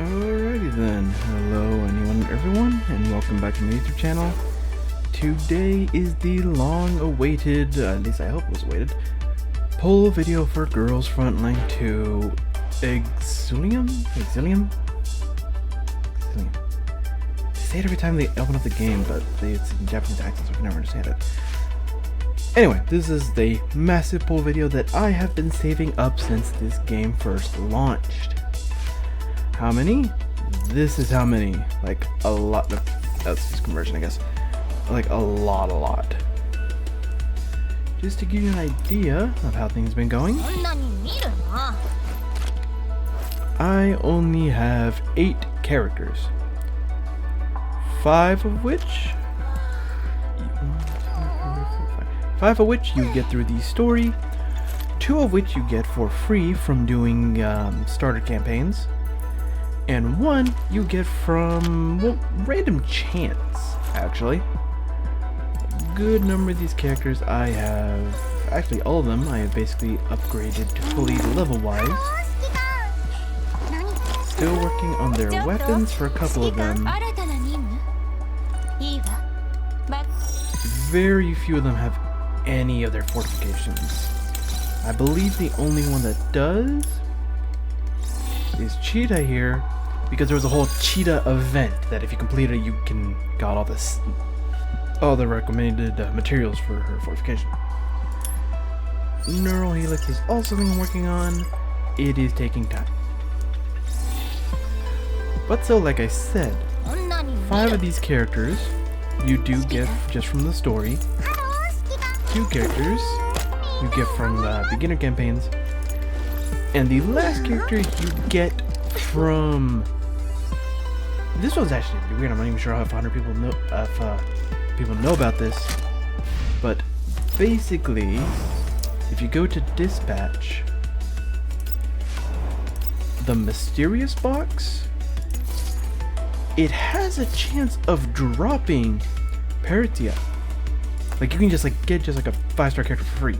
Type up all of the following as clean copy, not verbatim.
Alrighty then, hello anyone and everyone, and welcome back to my YouTube channel. Today is the long-awaited, at least I hope it was awaited, poll video for Girls Frontline 2 Exilium? Exilium? Exilium. They say it every time they open up the game, but it's in Japanese accent, so I can never understand it. Anyway, this is the massive poll video that I have been saving up since this game first launched. How many? This is how many. Like a lot. That's just conversion, I guess. Like a lot. Just to give you an idea of how things have been going, I only have 8 characters. 5 of which you get through the story, 2 of which you get for free from doing starter campaigns, and 1 you get from, well, random chance, actually. A good number of these characters I have, actually all of them, I have basically upgraded to fully level-wise. Still working on their weapons for a couple of them. Very few of them have any of their fortifications. I believe the only one that does is Cheetah here, because there was a whole Cheetah event that if you completed it, you got all the recommended materials for her fortification. Neural Helix is also something I'm working on. It is taking time. But so, like I said, 5 of these characters you do get just from the story. 2 characters you get from the beginner campaigns, and the last character you get from. This one's actually pretty weird. I'm not even sure if 100 people know people know about this, but basically, if you go to dispatch, the mysterious box, it has a chance of dropping Paratia. Like, you can just get a 5-star character for free,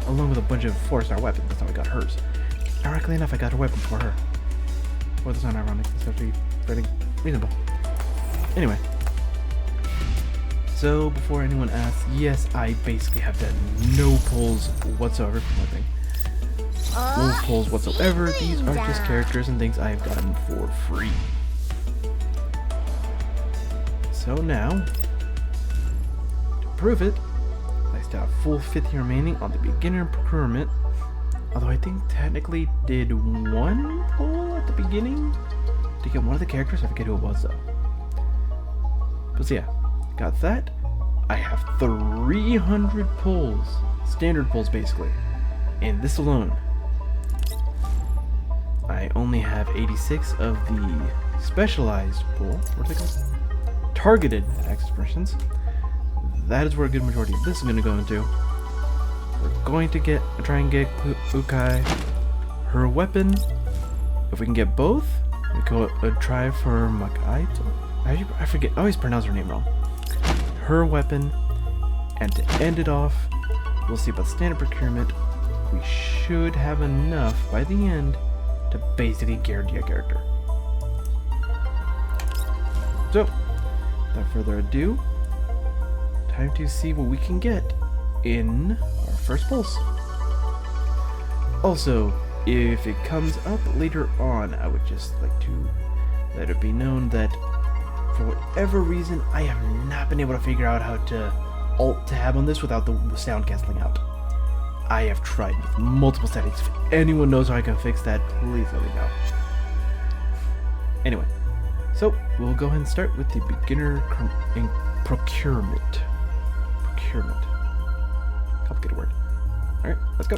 along with a bunch of 4-star weapons. That's how I got hers. Ironically enough, I got her weapon for her. Well, that's not ironic. It's actually pretty reasonable. Anyway, so before anyone asks, yes, I basically have done no polls whatsoever. Nothing. No polls whatsoever. These are just characters and things I've gotten for free. So now, prove it, I still have full 50 remaining on the beginner procurement, although I think technically did 1 pull at the beginning to get one of the characters. I forget who it was though. But so yeah, got that. I have 300 pulls, standard pulls basically, in this alone. I only have 86 of the specialized pull, what are they called? Targeted access permissions. That is where a good majority of this is going to go into. We're going to try and get Ukai her weapon. If we can get both, we go try for Makaito. I forget. I always pronounce her name wrong. Her weapon, and to end it off, we'll see about standard procurement. We should have enough by the end to basically guarantee a character. So, without further ado, time to see what we can get in our first pulse. Also, if it comes up later on, I would just like to let it be known that for whatever reason, I have not been able to figure out how to alt-tab on this without the sound canceling out. I have tried with multiple settings. If anyone knows how I can fix that, please let me know. Anyway, so we'll go ahead and start with the beginner procurement. Complicated word. Alright, let's go.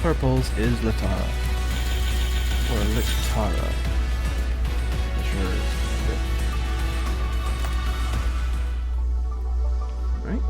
our pulls is Latara. Or Litara. Not sure. Right?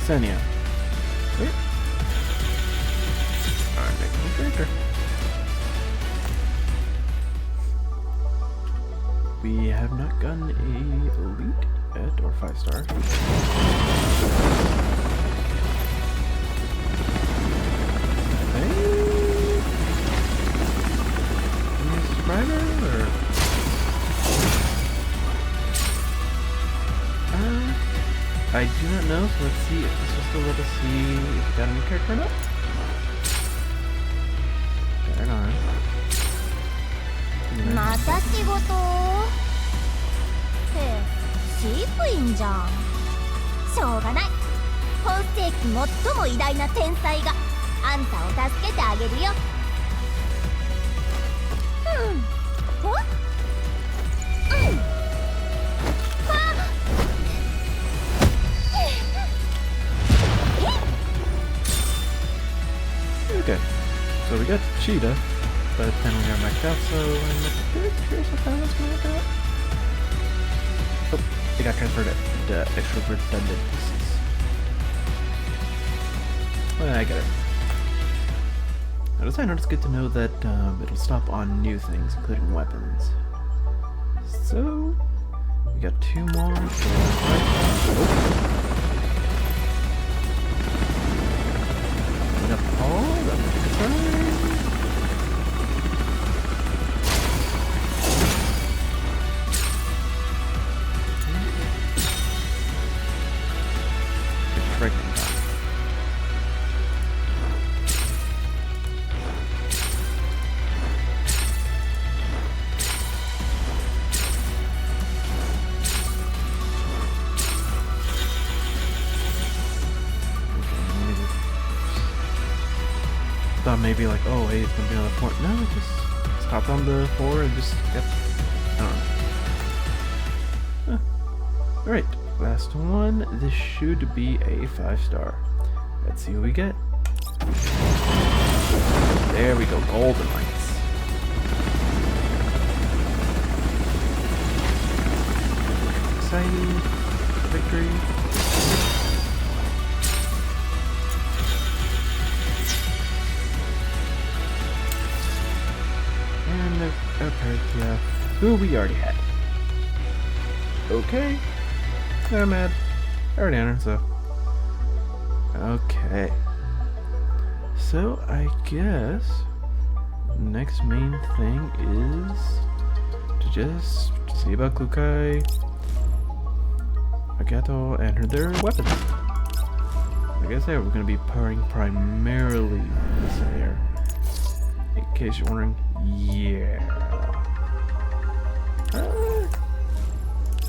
Senya. Wait. Our next character. We have not gotten a elite yet, or 5-star. Hey? Any subscriber or? I do not know, so let's see if this will still let us see if we got a new character or not. Turn on. また仕事って飼育員じゃん。しょうがない。本世紀最も偉大な天才があんたを助けてあげるよ。お？Okay, so we got Cheetah, but then we are maxed out, so I'm curious how that's going to work out. Oh, they got transferred to extra redundant pieces. Well, I get it. Now, as I know, it's good to know that it'll stop on new things, including weapons. So, we got 2 more. So up all, that would be good sign. It's pregnant now. Thought maybe like, oh hey, it's gonna be another point. No, just stopped on the 4 and just kept, I don't know. Alright, last one. This should be a 5-star. Let's see what we get. There we go, golden lights. Exciting victory. Yeah, who we already had. Okay. I'm mad. I already entered, so. Okay. So, I guess next main thing is to just see about Kukai, Agato, and their weapons. Like I said, we're going to be pairing primarily this here. In case you're wondering, yeah.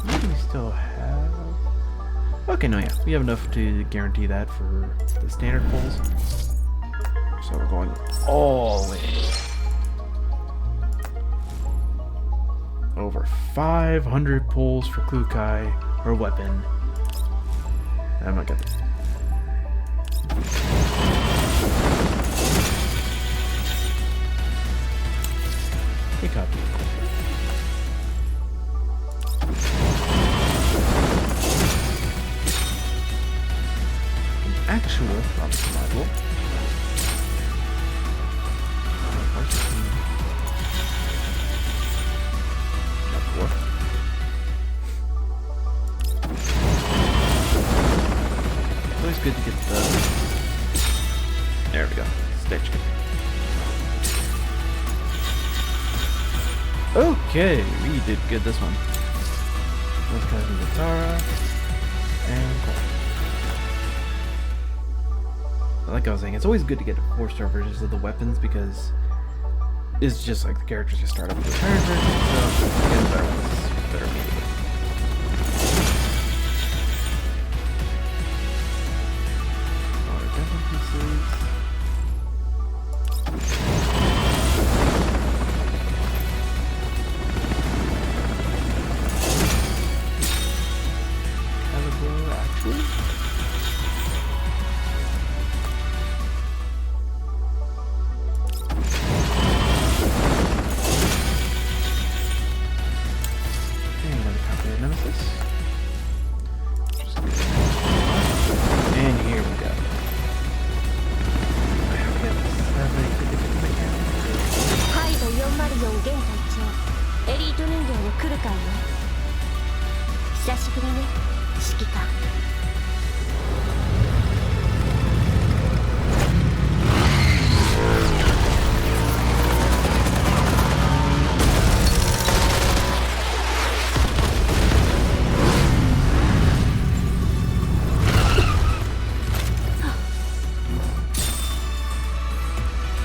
Maybe we still have. Okay, no, yeah, we have enough to guarantee that for the standard pulls. So we're going all in. Over 500 pulls for Kukai, her weapon. I'm not gonna. Hey, copy. An actual promise module. Not 4. good to get the... There we go. Stage kick. Okay, we did good this one. Those guys in the Tara. And cool. Like I was saying, it's always good to get 4-star versions of the weapons because it's just like the characters just start up with the current version, so getting better ones better immediately. Water devil pieces. Caliber, actually. And here we go.ハイド404現隊長エリート人形の来るかいよ。久しぶりね指揮官。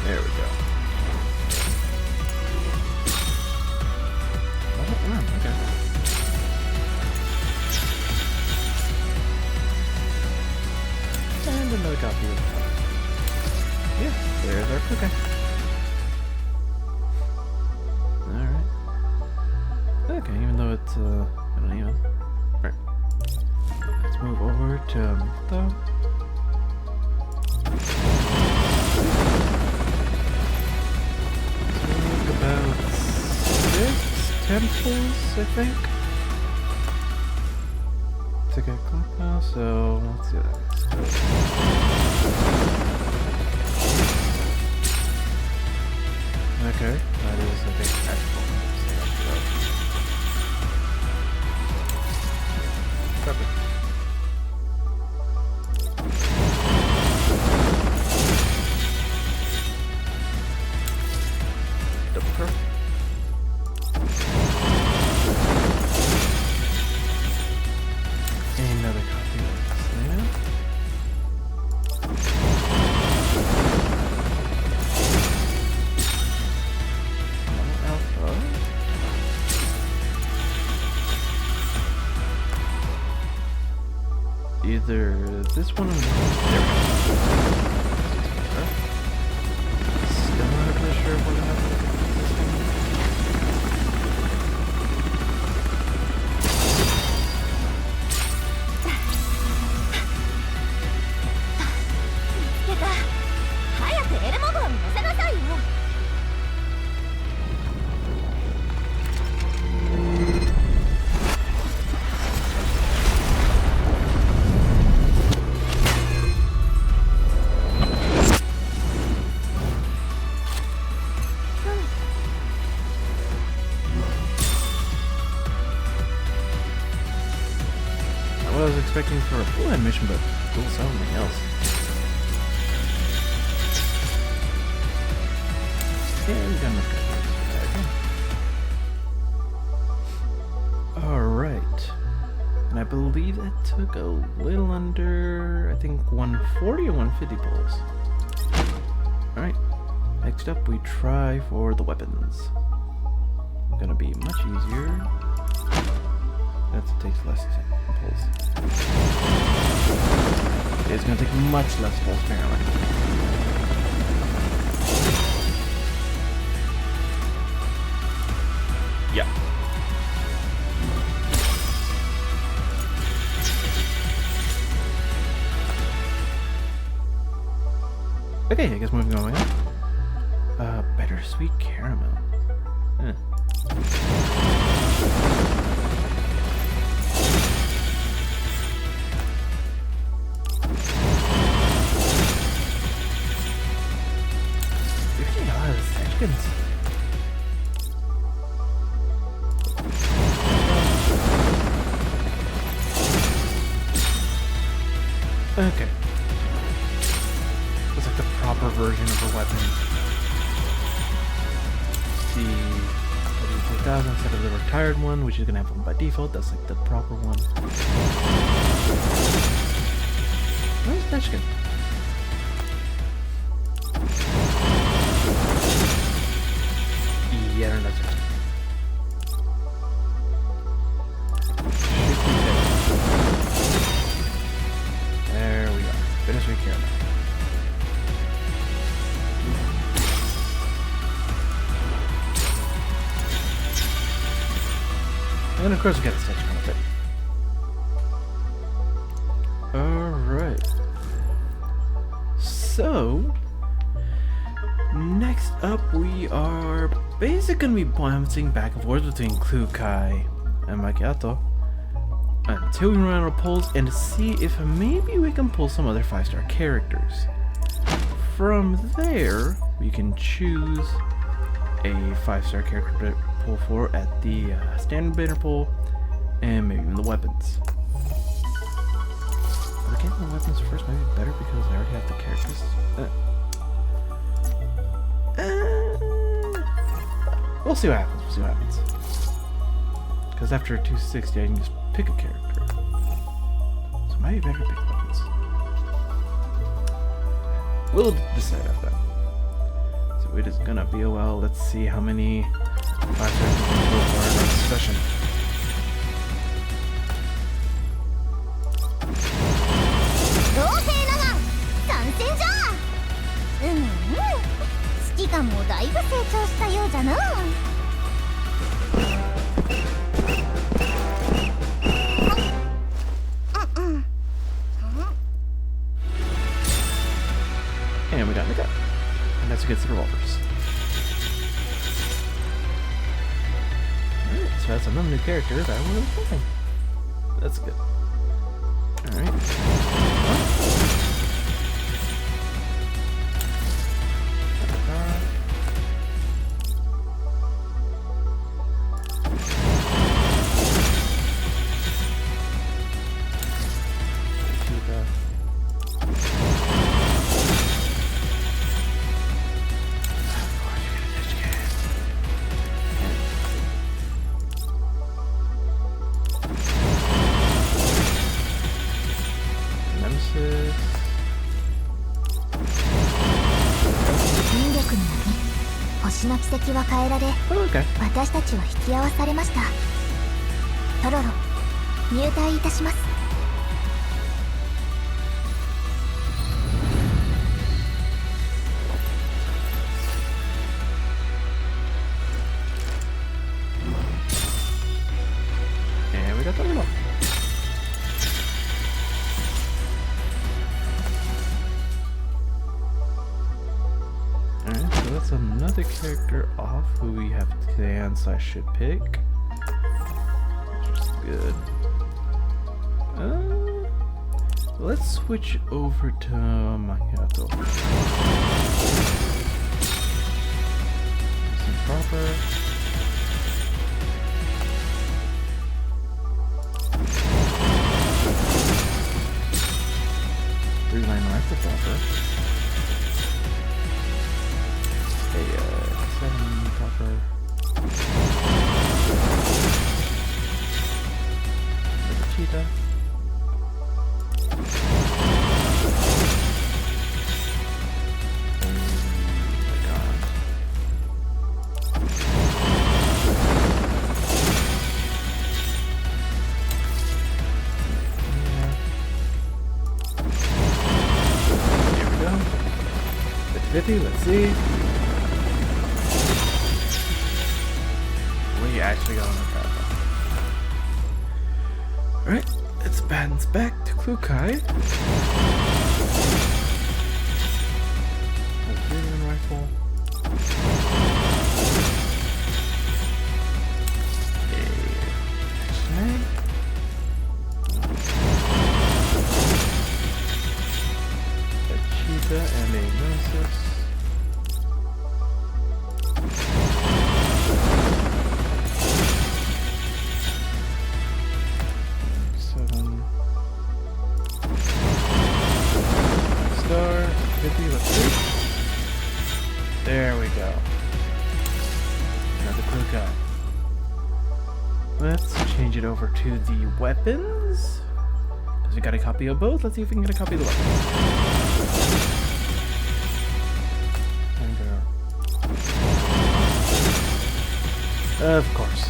There we go. Oh, okay. And another copy of that. Yeah, there's our cookie. Alright. Okay, even though it's, I don't even. Alright. Let's move over to the... About 6 temples, I think. To get clock now, so let's see that. Okay, that is, I think, actual. Copy. Double curl. Another copy of this Alpha. Either this one or this one. There we go. Still not really sure what happened. What I was expecting for a full animation, but still something else. And we got enough guys. Alright. And I believe that took a little under, I think, 140 or 150 pulls. Alright. Next up, we try for the weapons. Gonna be much easier. That takes less pulls. It's gonna take much less pulls, apparently. Yeah. Okay, I guess moving on. Bittersweet caramel. Seconds. Okay. proper version of a weapon. The 30,000 instead of the retired one, which is gonna have one by default. That's like the proper one. Where's Dashkin? Yeah, no, that's it. There we go. Finish we care now. And of course we got the stitch kind of thing. Alright. So next up we are basically gonna be bouncing back and forth between Klukai and Macchiato until we run out of pulls and to see if maybe we can pull some other 5-star characters. From there we can choose a 5-star character to pull for at the standard banner pull, and maybe even the weapons. But again, the weapons first might be better because I already have the characters. We'll see what happens. We'll see what happens. Because after 260, I can just pick a character. So it might be better to pick weapons. We'll decide after that. So it is gonna be a while. Let's see how many 5-star we can pull for our next session. And we got Nika. And that's against the revolvers. Alright, so that's another new character that I wasn't playing. That's good. Alright. Okay. 私たちは引き合わされました。トロロ、入隊いたします。And we got Toro. Alright, so that's another character off who we have to /should pick. Which is good. Let's switch over to Macchiato. Some proper. Three-line rifle proper. A 7 proper. Cheetah. Here we go. 50, let's see. We actually got on the crowd. Alright, let's bounce back to Klukai. A rifle. A snag. A cheetah and a nemesis. it over to the weapons. Because we got a copy of both. Let's see if we can get a copy of the weapons. Of course.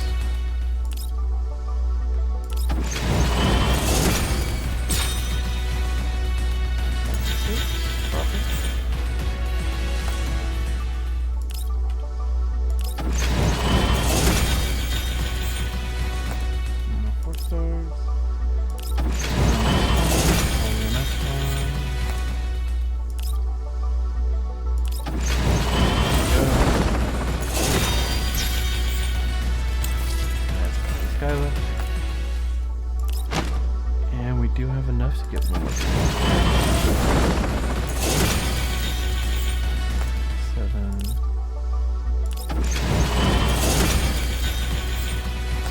And we do have enough to get one more.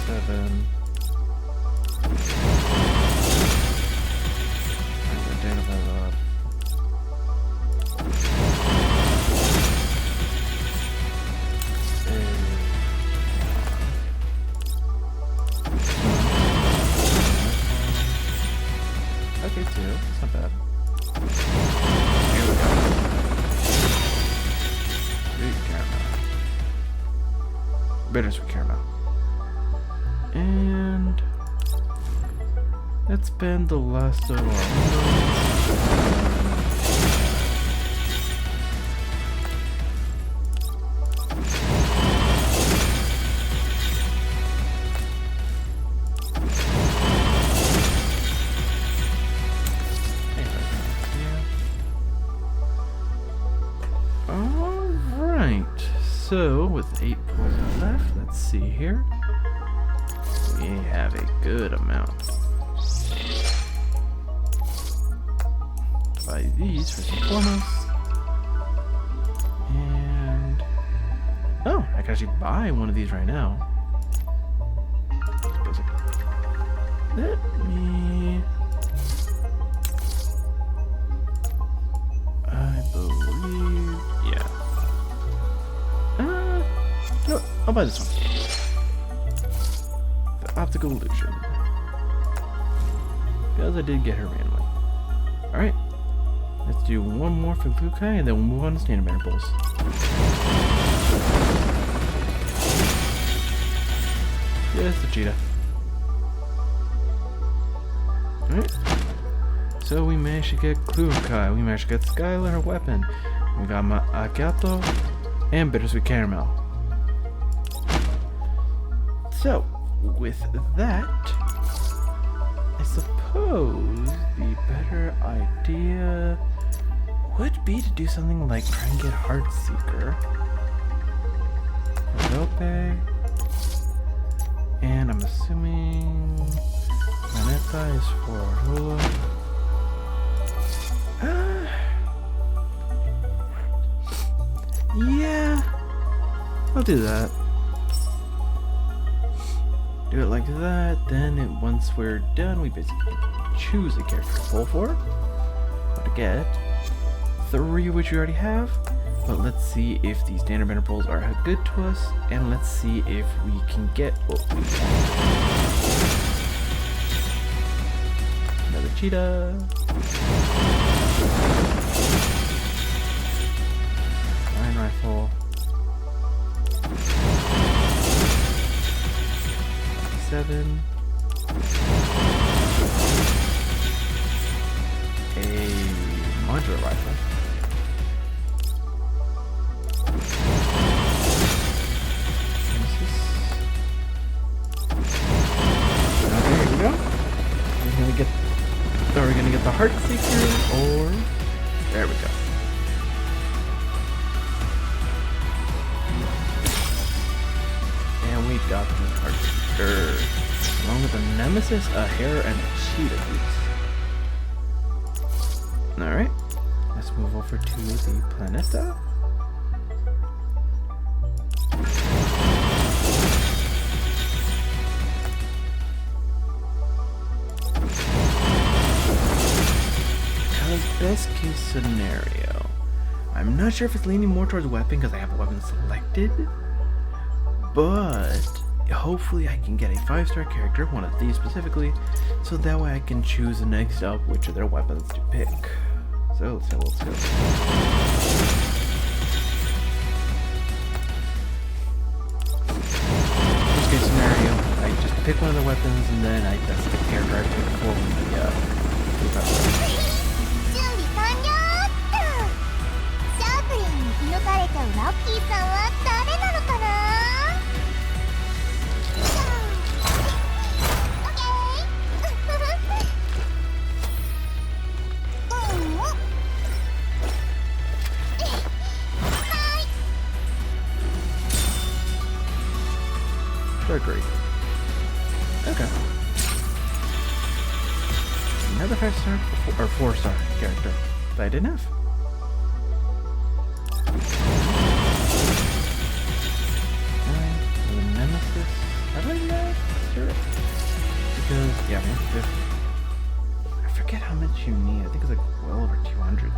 7. Okay, 2. It's not bad. Here we go. Sweet caramel. Bittersweet caramel. And let's spend the last of our So, with 8 points left, let's see here. We have a good amount. Buy these first and foremost. And oh, I can actually buy one of these right now. Let me. I believe, yeah. No, I'll buy this one. The optical illusion. Because I did get her randomly. Alright. Let's do one more for Liu Kai and then we'll move on to standard banner pulls. Yes, the cheetah. Alright. So we managed to get Liu Kai. We managed to get Skylar her weapon. We got my Agato and Bittersweet Caramel. So, with that, I suppose the better idea would be to do something like try and get Heartseeker. Rope. And I'm assuming Manetta is for Hula. Yeah, I'll do that. Do it like that, then once we're done, we basically choose a character to pull for. But to get 3, which we already have. But let's see if these standard banner pulls are good to us, and let's see if we can get what we want. Another cheetah. Iron rifle. 7. A modular rifle. Okay, here we go. Are we gonna get the Heartseeker or there we go. And we got the Heartseeker. Along with a Nemesis, a Hare, and a Cheetah Boots. Alright. Let's move over to the Planeta. Because best case scenario, I'm not sure if it's leaning more towards weapon because I have a weapon selected. But hopefully I can get a 5-star character, one of these specifically, so that way I can choose next up which of their weapons to pick. So let's go. Worst case scenario, I just pick one of the weapons and then that's the character I pick for the 準備完了っと。シャープリンに射抜かれちゃうラッキーさんは誰なのかな。オッケー。Great. Okay. Another 5-star or 4-star character that I didn't have. The Nemesis. Have I mastered it? Because yeah, I forget how much you need. I think it's like well over 200.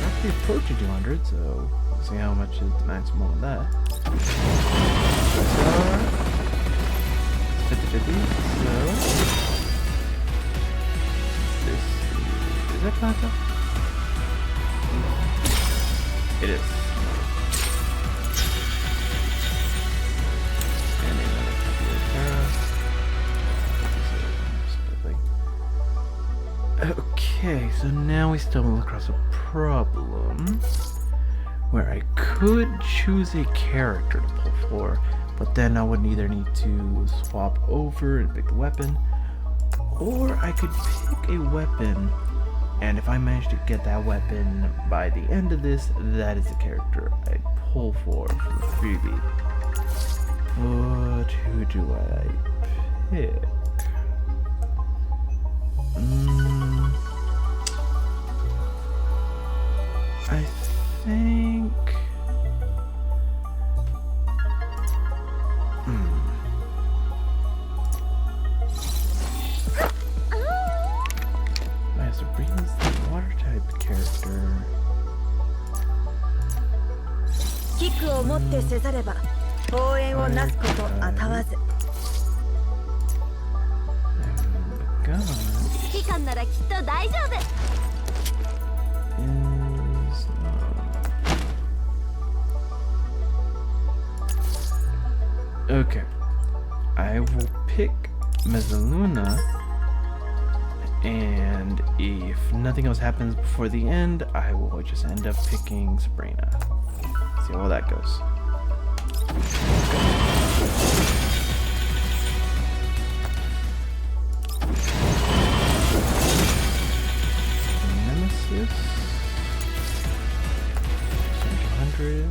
Actually approaching 200, so we'll see how much is the maximum on that. So 50-50, so this is that plateau? It is. And another couple of okay, so now we stumble across a problem where I could choose a character to pull for, but then I would either need to swap over and pick the weapon, or I could pick a weapon, and if I manage to get that weapon by the end of this, that is the character I pull for the freebie. But who do I pick? I think... Yeah, Sabrina's the water type character. キックを持ってせざれば応援をなすことあたわず。指揮官ならきっと大丈夫。Okay, I will pick Mezzaluna, and if nothing else happens before the end, I will just end up picking Sabrina. See how that goes. Nemesis. 200.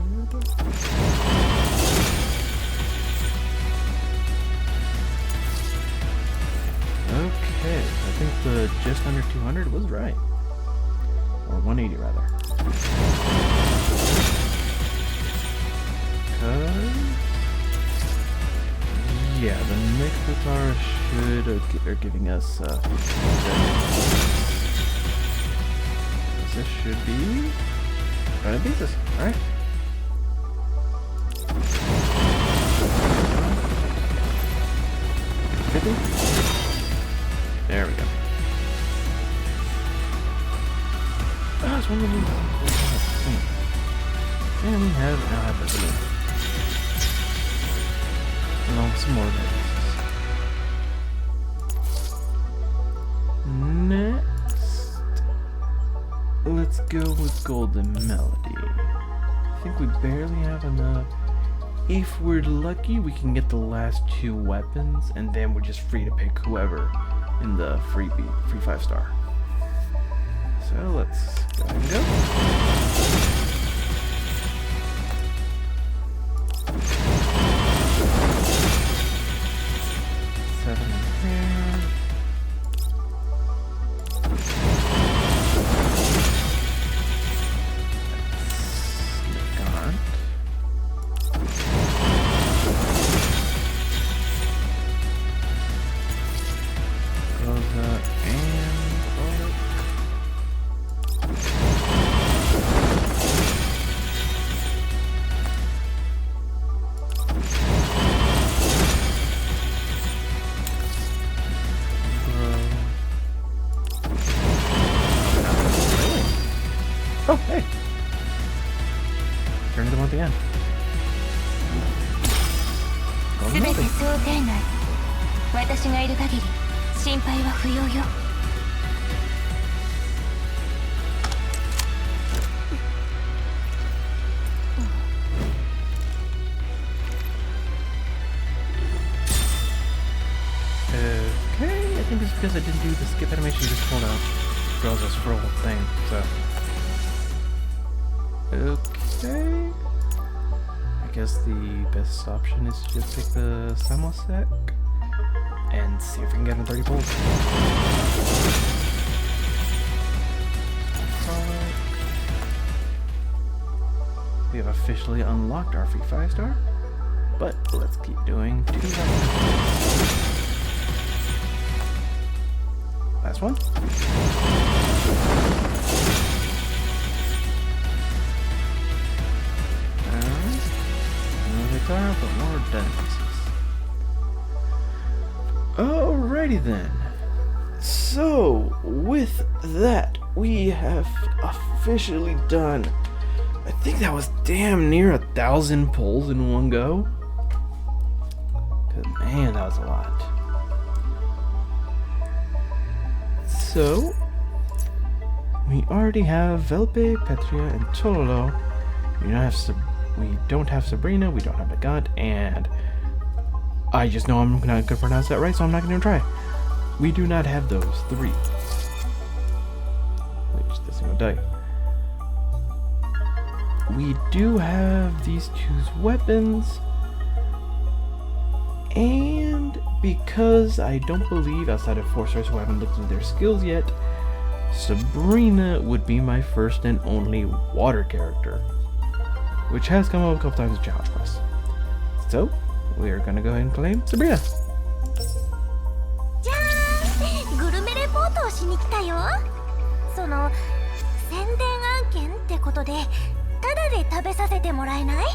Okay, I think the just under 200 was right. Or 180 rather. Yeah, the next guitar are giving us this should be trying to beat this, alright? There we go. Ah, it's one of the moves. And we now have this one. Along some more of next, let's go with Golden Melody. I think we barely have enough. If we're lucky, we can get the last 2 weapons, and then we're just free to pick whoever in the free 5-star. So let's go ahead and go. turn of the month again. 全て想定内。私がいる限り心配は不要よ。Okay, I think it's because I didn't do the skip animation, just pulled out draws us for a whole thing, so. Okay. I guess the best option is to just take the Samosec and see if we can get in 30 pulls. We have officially unlocked our free 5-star, but let's keep doing 2 levels. Last one. Alright. No guitar, but more dynamics. Alrighty then. So, with that, we have officially done. I think that was damn near 1,000 pulls in one go. Cause man, that was a lot. So, we already have Velpe, Petria, and Tololo. We don't have Sabrina, we don't have Nagant, and I just know I'm not going to pronounce that right, so I'm not going to try. We do not have those 3. Which this one will die. We do have these 2's weapons. And because I don't believe, outside of 4-stars who haven't looked into their skills yet, Sabrina would be my first and only water character, which has come up a couple times in challenge quests. So, we are gonna go ahead and claim Sabrina. じゃーん、グルメレポートをしに来たよ。その宣伝案件ってことで、タダで食べさせてもらえない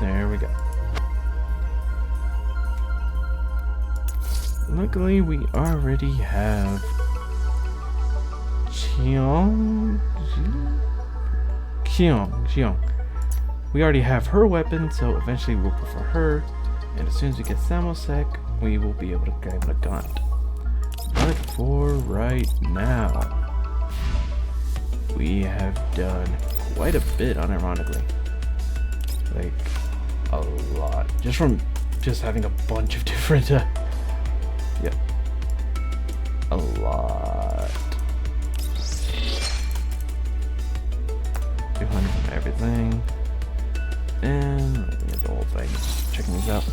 ？There we go. Luckily, we already have Xiong. We already have her weapon, so eventually we'll prefer her. And as soon as we get Samosec, we will be able to grab Nagant. But for right now, we have done quite a bit, unironically. Like, a lot. Just from having a bunch of different, yep. A lot. 200 from everything. And let me get the whole thing. Just checking these out.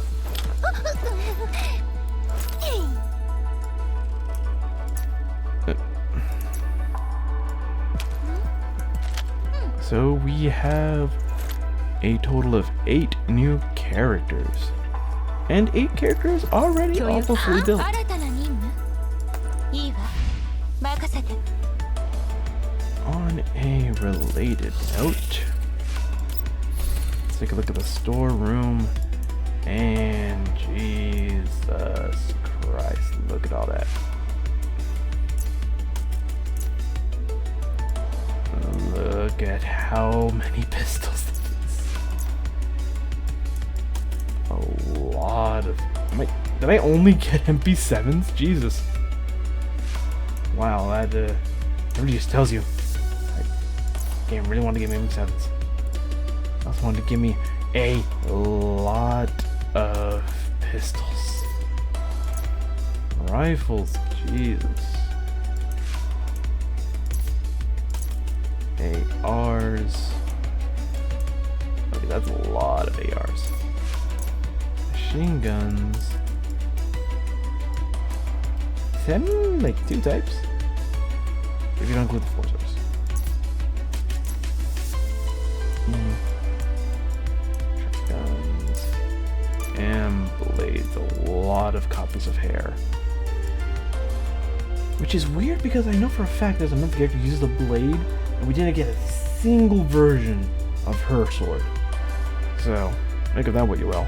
So we have a total of 8 new characters. And 8 characters already also fully built. On a related note, let's take a look at the storeroom. And Jesus Christ, look at all that. Look at how many pistols this is. A lot of... Did I only get MP7s? Jesus. Wow, that really just tells you. The game really wanted to give me MP7s. I also wanted to give me a lot of pistols. Rifles, Jesus. ARs. Okay, that's a lot of ARs. Machine guns. 7? Like 2 types? If you don't include the 4-stars. Guns. And blades. A lot of copies of hair. Which is weird because I know for a fact there's another character who uses the blade, and we didn't get a single version of her sword. So, make of that what you will.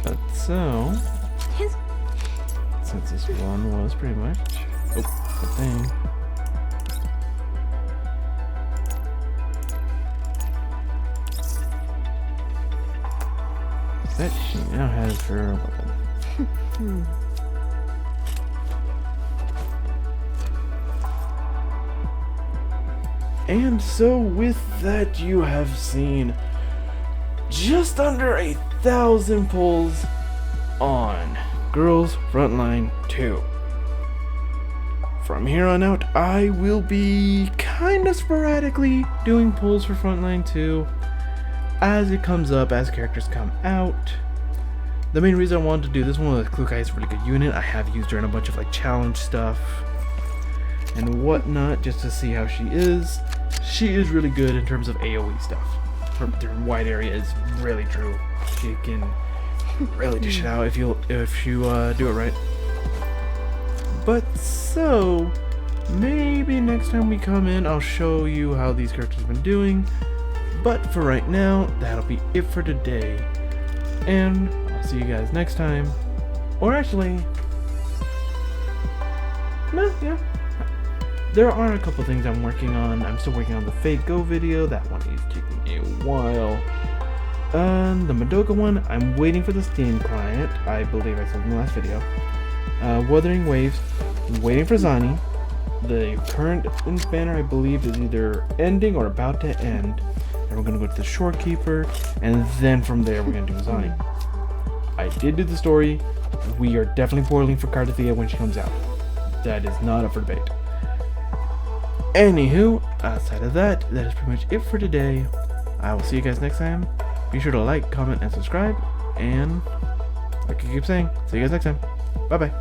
But so, since this one was pretty much, oh, good thing. That she now has her weapon. And so with that, you have seen just under 1,000 pulls on Girls Frontline 2. From here on out, I will be kind of sporadically doing pulls for Frontline 2 as it comes up, as characters come out. The main reason I wanted to do this one was Klukai is a really good unit. I have used her in a bunch of like challenge stuff and whatnot just to see how she is. She is really good in terms of AoE stuff. Her wide area is really true. She can really dish it out if you do it right. But so maybe next time we come in, I'll show you how these characters have been doing. But for right now, that'll be it for today. And I'll see you guys next time. Or actually, no, yeah. There are a couple things I'm working on. I'm still working on the Fate Go video. That one is taking a while. And the Madoka one, I'm waiting for the Steam client. I believe I said in the last video. Wuthering Waves, waiting for Zani. The current banner, I believe, is either ending or about to end. And we're going to go to the Shorekeeper, and then from there we're going to do Zani. I did do the story. We are definitely boiling for Cardathea when she comes out. That is not up for debate. Anywho, outside of that, that is pretty much it for today. I will see you guys next time. Be sure to like, comment, and subscribe. And like I keep saying, see you guys next time. Bye bye.